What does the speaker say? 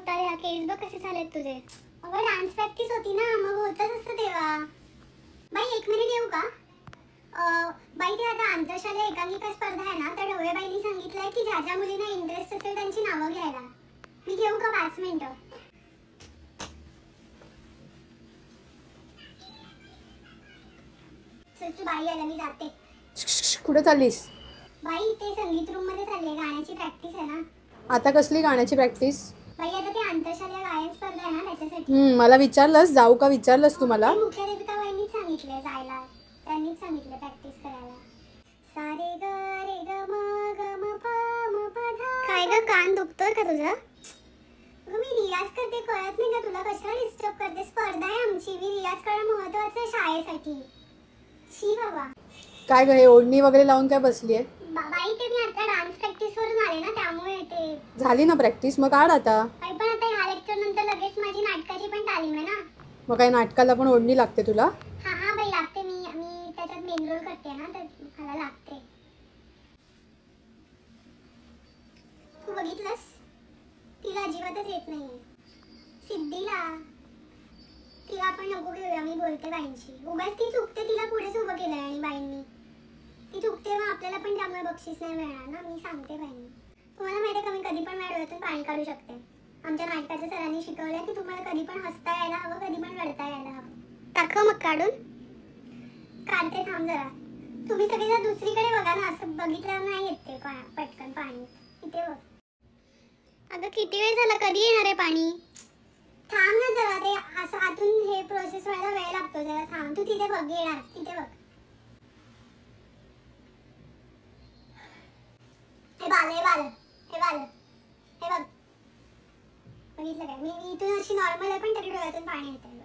मोठा रे, केस बघ कसे झालेत तुझे. अगं डान्स प्रॅक्टिस होती ना, मग होतच असतं तेव्हा. बाई 1 मिनिट येऊ का? बाई ते आता आंतरशालेय एकांकिका स्पर्धा आहे ना, तर ढवळेबाईंनी सांगितलंय की ज्या ज्या मुलींना इंटरेस्ट असेल त्यांची नावं घ्यायला. मी घेऊ का 5 मिनिटं? चल बाई आला, मी जाते. कुठे चाललीस? बाई ते संगीत रूम मध्ये चालले, गाण्याची प्रॅक्टिस आहे ना. आता कसली गाण्याची प्रॅक्टिस? बाई आता ते आंतरशालेय गायन स्पर्धा आहे ना, त्याच्यासाठी. मला विचारलंस जाऊ का, विचारलंस तू मला? मुख्याध्यापिकाबाईंनीच सांगितलंय जायला, त्यांनीच सांगितलं प्रॅक्टिस करायला. सारे ग रे ग म ग म प म प ध. काय ग, कान दुखतोय का तुझा? मी रियाज करते, कळत नाही का तुला? कशाला डिस्टर्ब करते? स्पर्धा आहे आमची, मी रियाज करणं महत्वाचं आहे शाळेसाठी. शी बाबा. काय ग, हे ओढणी वगैरे लावून काय बसलीये? बाई ते मी आता डान्स प्रॅक्टिस वरून आले ना, त्यामुळे ते झाली ना प्रॅक्टिस, मग काढ आता. पण आता ह्या लेक्चर नंतर लगेच माझी नाटकाची पण तालीम आहे ना. मग काय नाटकाला पण ओढणी लागते तुला? हा बाई लागते, मी त्याच्यात मेन रोल करते ना, तर मला लागते. तू बघितलंस, तिला अजिबातच येत नाहीये. सिद्धीला तिला आपण नको घेऊया, मी बोलते बाईंशी. उगाच ती चुकते, तिला पुढेच उभं केलंय आणि बाईंनी. ती चुकते मग आपल्याला पण त्यामुळे बक्षीस नाही मिळणार ना, मी सांगते बाईंनी. तुम्हाला माहिती आहे का, मी कधी पण माझ्या डोळ्यातून पाणी काढू शकते. आमच्या नाटकाच्या सरांनी शिकवलंय की तुम्हाला कधी पण हसता यायला हवं, कधी पण रडता यायला हवं. दाखव मग काढून. काढते, थांब जरा. तुम्ही सगळे जर दुसरीकडे बघा ना, असं बघितल्यावर नाही येत ते पटकन पाणी. इथे बघ. अगं किती वेळ झाला, कधी येणार आहे पाणी? थांब ना जरा, ते असं आतून हे प्रोसेस व्हायला वेळ लागतो, जरा थांब. तू तिथे बघ, येणार तिथे बघ. हे बाल हे बाल हे बाल हे बघ. बघितलं काय? मी इथून अशी नॉर्मल आहे, पण तरी डोळ्यातून पाणी येतंय.